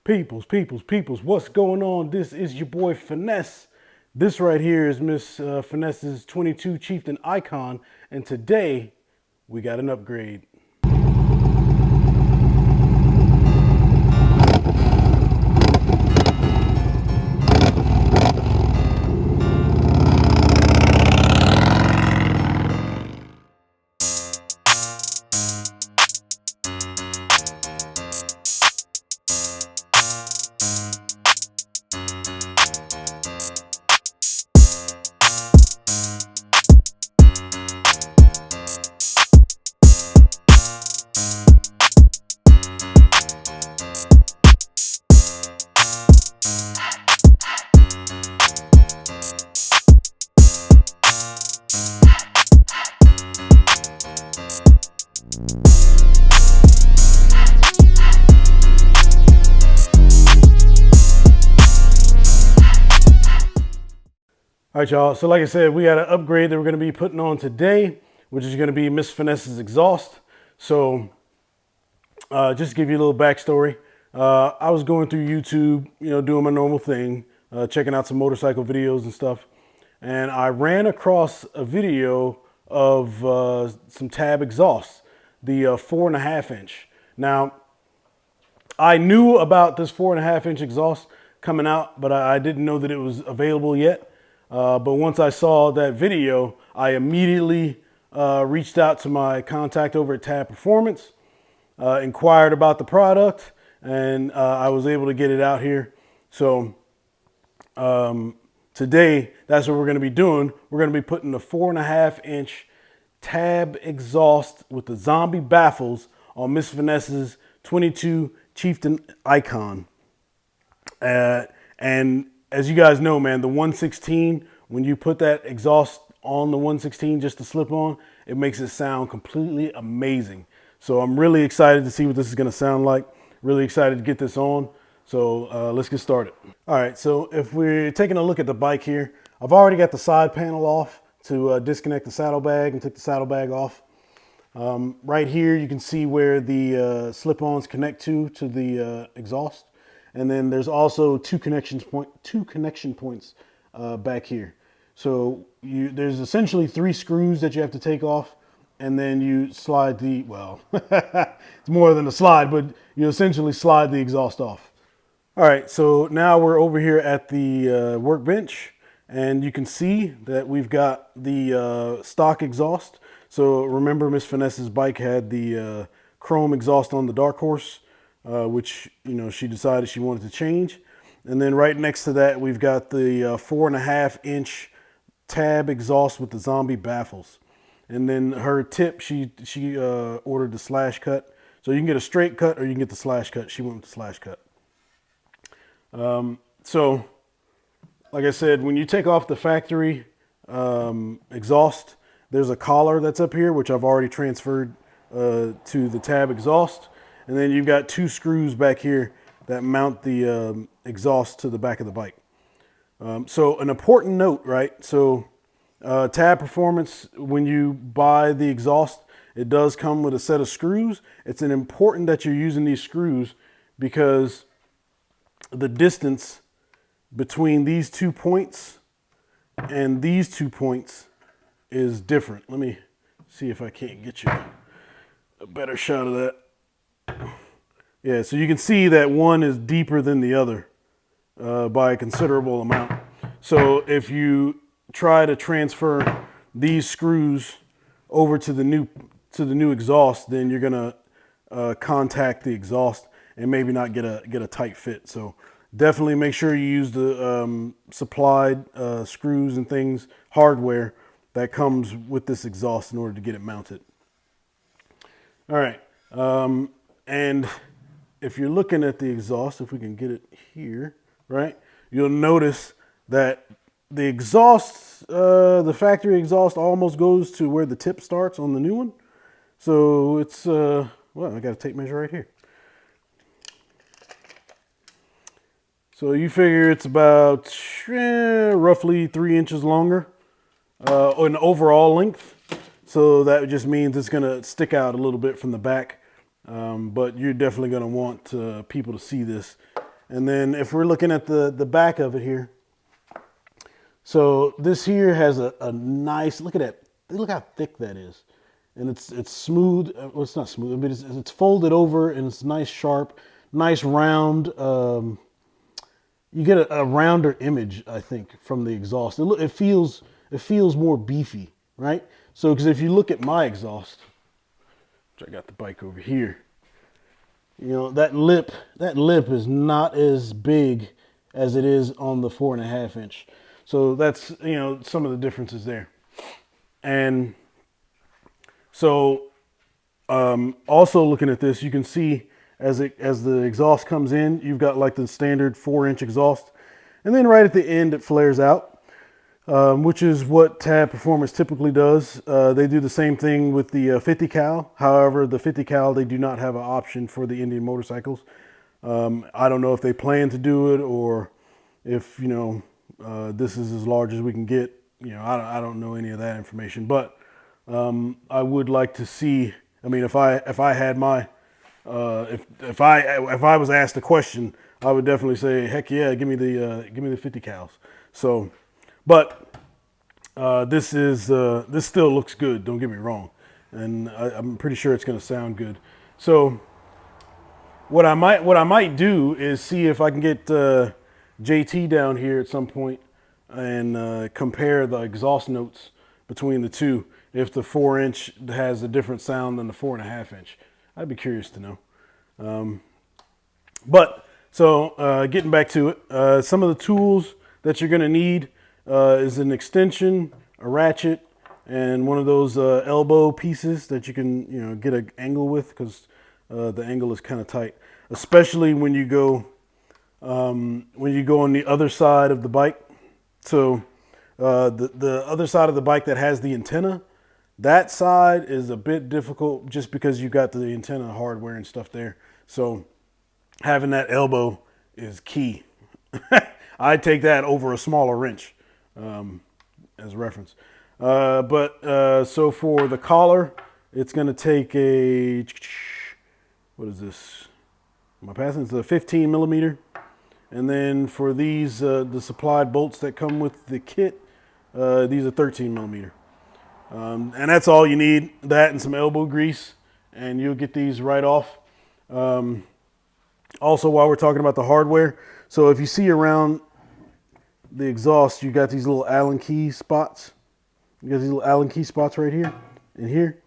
Peoples, what's going on? This is your boy Finesse. This right here is Miss Finesse's 22 Chieftain Icon, and today we got an upgrade. All right, y'all. So like I said, we got an upgrade that we're going to be putting on today, which is going to be Miss Finesse's exhaust. So just to give you a little backstory, I was going through YouTube, doing my normal thing, checking out some motorcycle videos and stuff. And I ran across a video of some tab exhausts, the 4.5 inch. Now, I knew about this 4.5 inch exhaust coming out, but I didn't know that it was available yet. But once I saw that video, I immediately reached out to my contact over at Tab Performance, inquired about the product, and I was able to get it out here. So today, that's what we're going to be doing. We're going to be putting the 4.5 inch Tab exhaust with the zombie baffles on Miss Finesse's 22 Chieftain Icon. And as you guys know, man, the 116, when you put that exhaust on the 116 just to slip on, it makes it sound completely amazing. So I'm really excited to see what this is going to sound like. Really excited to get this on. So let's get started. All right, so if we're taking a look at the bike here, I've already got the side panel off to disconnect the saddlebag and took the saddlebag off. Right here, you can see where the slip-ons connect to the exhaust. And then there's also two connection points back here. So there's essentially 3 screws that you have to take off, and then you slide the, well, it's more than a slide, but you essentially slide the exhaust off. All right, so now we're over here at the workbench, and you can see that we've got the stock exhaust. So remember, Miss Finesse's bike had the chrome exhaust on the Darkhorse, which, she decided she wanted to change. And then right next to that, we've got the 4.5 inch Tab exhaust with the zombie baffles. And then her tip, she ordered the slash cut. So you can get a straight cut or you can get the slash cut. She went with the slash cut. So like I said, when you take off the factory exhaust, there's a collar that's up here, which I've already transferred to the Tab exhaust. And then you've got 2 screws back here that mount the exhaust to the back of the bike. So an important note, right? So Tab Performance, when you buy the exhaust, it does come with a set of screws. It's important that you're using these screws because the distance between these 2 points and these 2 points is different. Let me see if I can't get you a better shot of that. Yeah, so you can see that one is deeper than the other by a considerable amount. So if you try to transfer these screws over to the new exhaust, then you're gonna contact the exhaust and maybe not get a tight fit. So definitely make sure you use the supplied screws and things, hardware that comes with this exhaust in order to get it mounted. All right. And if you're looking at the exhaust, if we can get it here, right, you'll notice that the exhaust, the factory exhaust almost goes to where the tip starts on the new one. So it's, well, I got a tape measure right here. So you figure it's about roughly 3 inches longer in overall length. So that just means it's going to stick out a little bit from the back. But you're definitely going to want people to see this And then if we're looking at the back of it here, so this here has a nice, look at that. Look how thick that is. And it's smooth. Well, it's not smooth, but it's folded over and it's nice, sharp, nice round. You get a rounder image, I think, from the exhaust. It feels more beefy, right? So, because if you look at my exhaust, which I got the bike over here, you know, that lip is not as big as it is on the 4.5 inch. So that's, you know, some of the differences there. And so also looking at this, you can see as the exhaust comes in, you've got like the standard 4-inch exhaust. And then right at the end, it flares out, which is what Tab Performance typically does. They do the same thing with the 50 cal. However, the 50 cal, they do not have an option for the Indian motorcycles. I don't know if they plan to do it or if, you know, this is as large as we can get. You know, I don't know any of that information, but I would like to see. I mean, if I had my if I was asked a question, I would definitely say, heck yeah, give me the 50 cals. So, but this still looks good. Don't get me wrong, and I'm pretty sure it's going to sound good. So, what I might do is see if I can get JT down here at some point and compare the exhaust notes between the two. If the 4-inch has a different sound than the 4.5 inch, I'd be curious to know. Getting back to it, some of the tools that you're going to need is an extension, a ratchet, and one of those elbow pieces that you can, you know, get an angle with, because the angle is kind of tight, especially when you go on the other side of the bike. So the other side of the bike that has the antenna, that side is a bit difficult just because you got the antenna hardware and stuff there. So having that elbow is key. I take that over a smaller wrench as a reference. So for the collar, it's going to take a, what is this? Am I passing? It's a 15 millimeter. And then for these, the supplied bolts that come with the kit, these are 13 millimeter. And that's all you need, that and some elbow grease, and you'll get these right off. Also, while we're talking about the hardware, so if you see around the exhaust, you got these little Allen key spots. You got these little Allen key spots right here and here.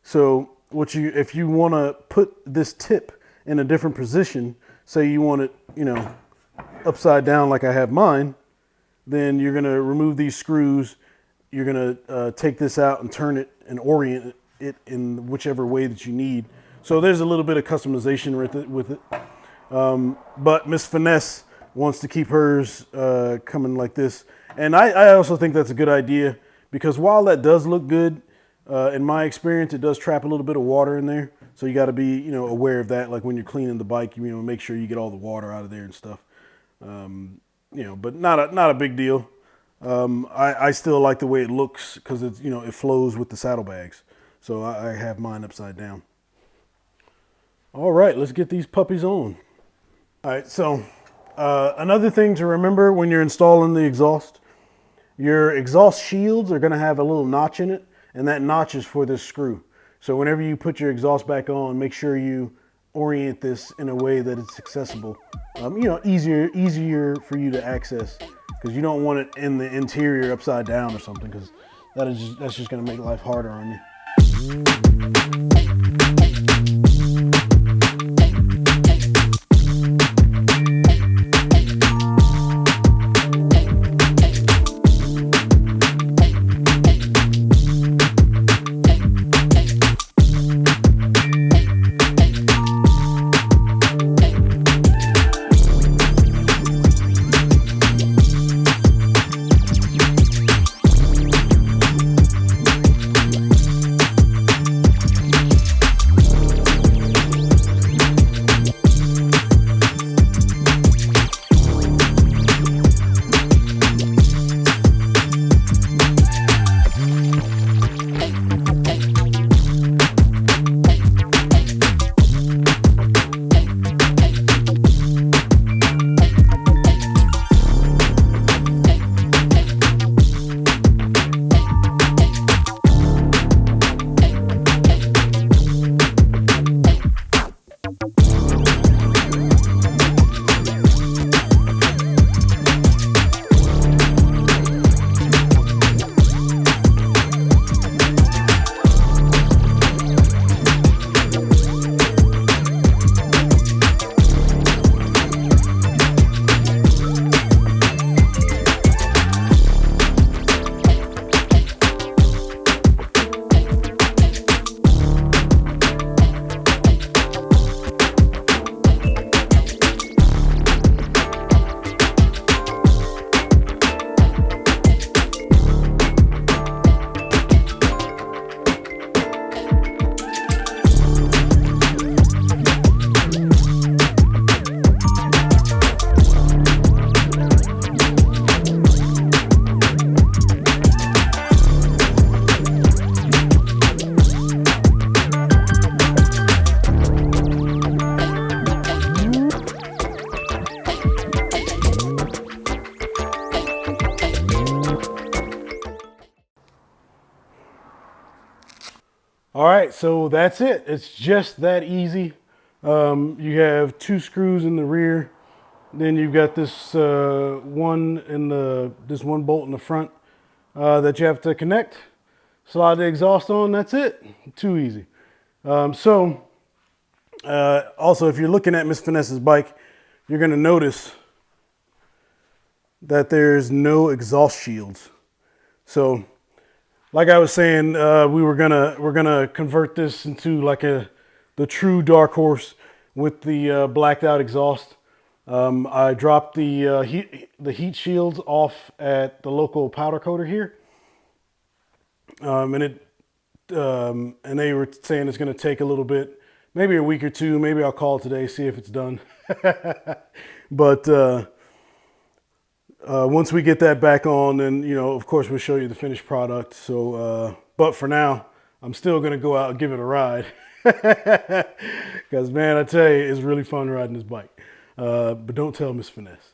So if you want to put this tip in a different position, say you want it, you know, upside down like I have mine, then you're going to remove these screws. You're going to take this out and turn it and orient it in whichever way that you need. So there's a little bit of customization with it. But Miss Finesse wants to keep hers coming like this. And I also think that's a good idea, because while that does look good, in my experience, it does trap a little bit of water in there. So you got to be, you know, aware of that. Like when you're cleaning the bike, you know, make sure you get all the water out of there and stuff. You know, but not a big deal. I still like the way it looks because it's, you know, it flows with the saddlebags. So I have mine upside down. All right, let's get these puppies on. All right, so another thing to remember when you're installing the exhaust, your exhaust shields are going to have a little notch in it, and that notch is for this screw. So whenever you put your exhaust back on, make sure you orient this in a way that it's accessible. You know, easier for you to access, because you don't want it in the interior upside down or something, because that's just going to make life harder on you. All right, so that's it. It's just that easy. You have 2 screws in the rear. Then you've got this one in this one bolt in the front that you have to connect. Slide the exhaust on. That's it. Too easy. Also, if you're looking at Miss Finesse's bike, you're going to notice that there's no exhaust shields. So, like I was saying, we're gonna convert this into like the true Darkhorse with the blacked out exhaust. I dropped the heat shields off at the local powder coater here, and they were saying it's going to take a little bit, maybe a week or two. Maybe I'll call today, see if it's done. But once we get that back on, then, you know, of course, we'll show you the finished product. So, but for now, I'm still going to go out and give it a ride. Because, man, I tell you, it's really fun riding this bike. But don't tell Miss Finesse.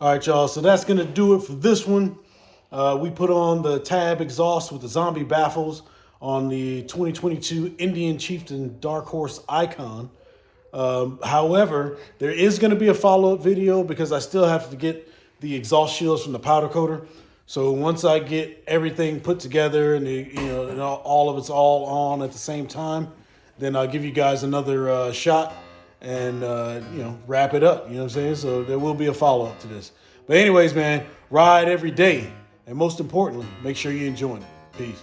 All right, y'all, so that's going to do it for this one. We put on the tab exhaust with the zombie baffles on the 2022 Indian Chieftain Darkhorse Icon. However, there is going to be a follow-up video because I still have to get the exhaust shields from the powder coater. So once I get everything put together and all of it's all on at the same time, then I'll give you guys another shot and wrap it up. You know what I'm saying? So there will be a follow-up to this. But anyways, man, ride every day, and most importantly, make sure you're enjoying it. Peace.